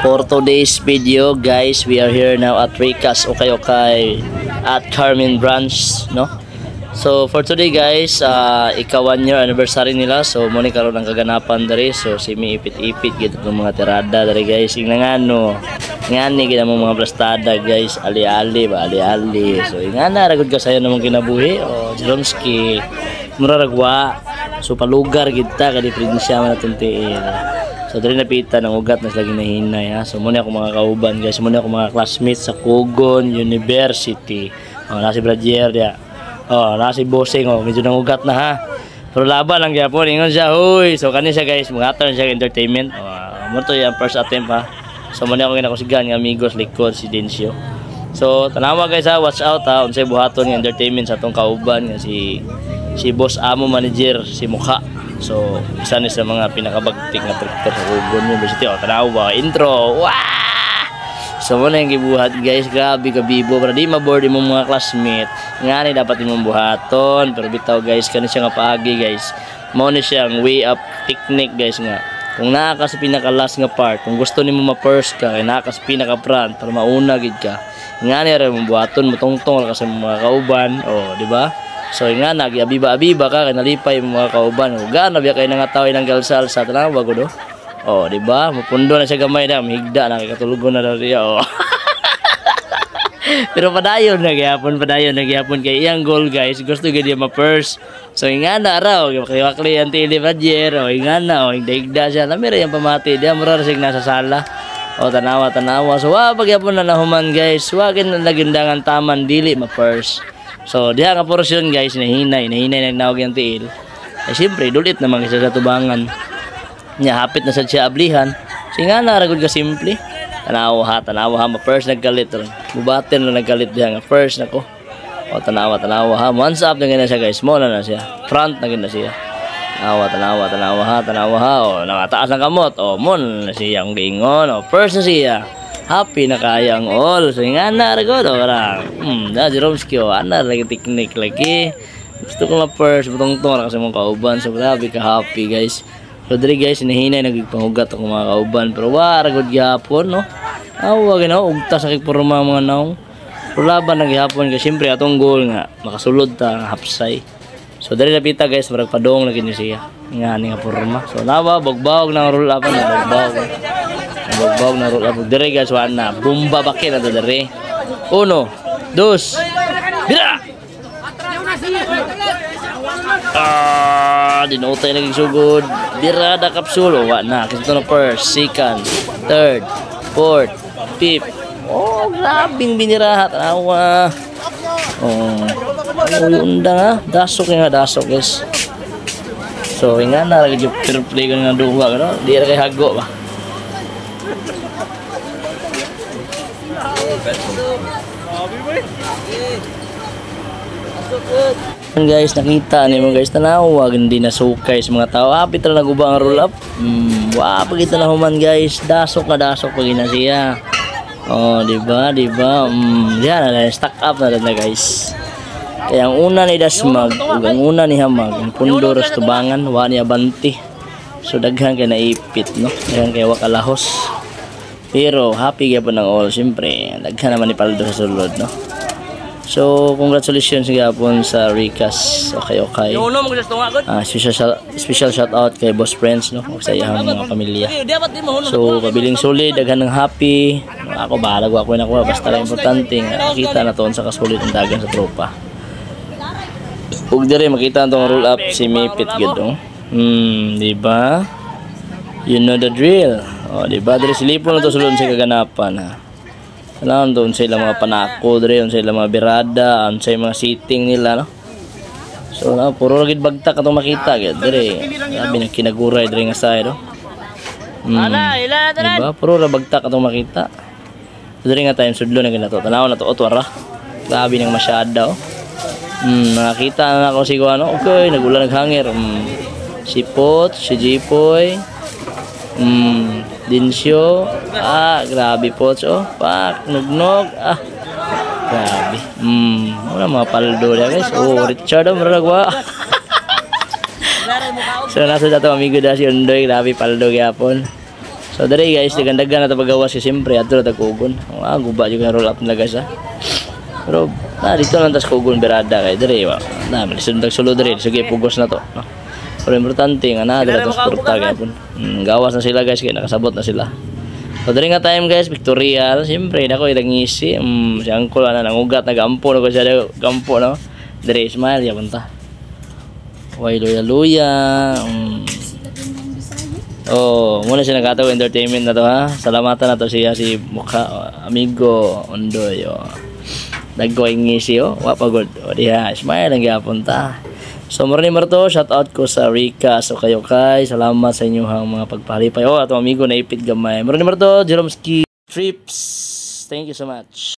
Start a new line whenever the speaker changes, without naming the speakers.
For today's video guys, we are here now at Ricas Okay at Carmen Branch, no? So for today guys, ika 1 year anniversary nila. So muna karon ang kaganapan dari. So simi ipit-ipit gitu ng mga tirada dari guys. Ingangano. Ngani kita mo mga plastada guys, ali-ali ba ali-ali. So ingana ragud ka sayo namang kinabuhi. O Jeromski muraragwa. So palugar kita kadi prinsya man natuntiin. So dali napita ng ugat na lagi nahinay ha. So muna ako mga kauban guys, muna ako mga classmates sa Kugon University. Nasi Brazier dia. Nasi Bosing medyo nang ugat na ha. Pero laban lang gyapon ingon siya, huy. So kani siya guys, mga siya entertainment. Mo to yung first attempt ha. So muna ako kinakusigan ng amigos likod si Densyo. So tanawa guys ha, watch out ha unsay buhaton ng entertainment sa atong kauban nga si Boss Amo manager si Mukha. So isa ni sa mga pinakabagtik na director sa Kugon University. Tanawa intro. Wow! So muna yung gibuhat guys, grabe kabibo para di maboard imong mga classmate. Ngani dapat imong buhaton, pero bitaw guys kani siya nga paagi guys. Mao ni siya ang way up technique guys nga. Kung naa ka sa pinaka last nga part, kung gusto nimo ma-first ka, kay naa ka sa pinaka front para mauna gid ka. Ngani ra imong buhaton mo tungtong ka sa mga kauban, di ba? So nga nag-abiba-abiba ka kay nalipay mga kauban. Gana biya kay nangataw ng galsal sa tanawa ko do. Di ba? Mapundo na siya gamay na, mahigda na kay katulugon na daw siya. Pero padayon na gyapon kay iyang goal guys. Gusto gid dia ma-first. So nga na raw kay wakli ang tili Brazier. Nga na higda siya. Lamira yang pamati dia mura sig nasa sala. Tanawa. So pagyapon na nahuman guys. Wagin na nagindangan taman dili ma-first. So diha nga portion guys nahinay nagnawag yang tiil. Siyempre dulit naman isa sa tubangan. Nya hapit na sa siya ablihan. Singa na ragud ka simple. Tanawa ha ma-first nagkalit ron. Bubaten na nagkalit diha nga first nako. Tanawa ha. Once up na gina siya guys. Mo na siya. Front na gina siya. Tanawa ha. Nakataas ang kamot. Mo na siya ang giingon. First na siya. Happy na kaya ang all. So nga na ragod orang. Jeromski ana lagi teknik lagi. Gusto ko ma-first butong-tong kasi mong kauban. So grabe ka happy guys. So diri guys hinahinay nagpangugat ako mga kauban. Pero ragod gyapon no. Wag na ugta sa kigporma mga naong. Pero laban na gyapon kay syempre atong goal nga makasulod ta hapsay. So diri napita guys marag padong lagi ni siya. Ngani nga porma. So nawa bogbawg na roll up na bogbawg na roll up diri guys wana bomba bakin na diri. 1 2 bira. Dinutay lagi sugod. Birada kapsulo. Na. Kasi ito na first, second, third, fourth, fifth. Grabing binirahat. Awa. Undang ha. Dasok nga dasok guys. So, nga na lagi yung play ko nga duwa. Di na kay hago ba? Guys, nakita ni mo guys tanawa hindi na sukay sa mga tao. Hapit na nagubang roll up. Pag ito na human guys, dasok pag ina siya. Di ba? Diyan na stack up na guys. Kaya ang una ni Dasmag, ang una ni Hamag, ang pundo ras tubangan, wa niya banti. So daghan kay naipit no. Daghan kay wakalahos. Pero happy gyapon ng all, syempre. Daghan naman ni Paldo sa sulod no. So, congratulations gyapon sa Ricas Okay. Special shout out kay Boss Friends no, sa iyang mga pamilya. So, pabiling solid, daghan ng happy. Ako bahala ako na basta lang importante nakita na ton sa kasulit ang dagan sa tropa. Ug dire makita tong roll up si Mipit gid no. Di ba? You know the drill. Di ba dire silipon na to sulod sa kaganapan ha. Alam doon sa mga panako doon sa mga birada, sa mga seating nila no. So puro lagi bagtak atong makita gid dire. Sabi nang kinaguray dire nga side no. Diba? Puro ra bagtak atong makita. Dire nga time sudlo na ginato. Tanaw na to otwara. Grabe nang masyado. Nakita na ako si ano. Okay, nagulan naghangir. Si Pot, si Jipoy. Densyo, grabe po pak nugnog, grabe, wala mga Paldo na guys, Richard maragwa. So nasa dato amigo da si Undoy, grabe Paldo gyapon. So dere guys, dagan-dagan na pagawas si siyempre adto na tag-ugon. Guba jud nga roll up nila guys ha. Pero dito lang tas kugon berada kay dere wa. Lisod tag-sulod dere, sige pugos na to, no. Pero importante nga na dira tas porta gyapon. Gawas na sila guys kay nakasabot na sila. So dere nga time guys, pictorial, siyempre nako itangisi, si uncle ana nangugat nagampo no ko siya gampo no. Dere smile ya punta. Way luya-luya. Oh, muna siya nagkataw entertainment na to ha. Salamatan na to siya si mukha amigo Ondoy. Naggoy ngisi wa pagod. O diha, smile lang gyapon ta. So morning marto, shout out ko sa Rika so kayo kay. Salamat sa inyong mga pagpalipay. Ato amigo na ipit gamay. Morning marto, Jeromski Trips. Thank you so much.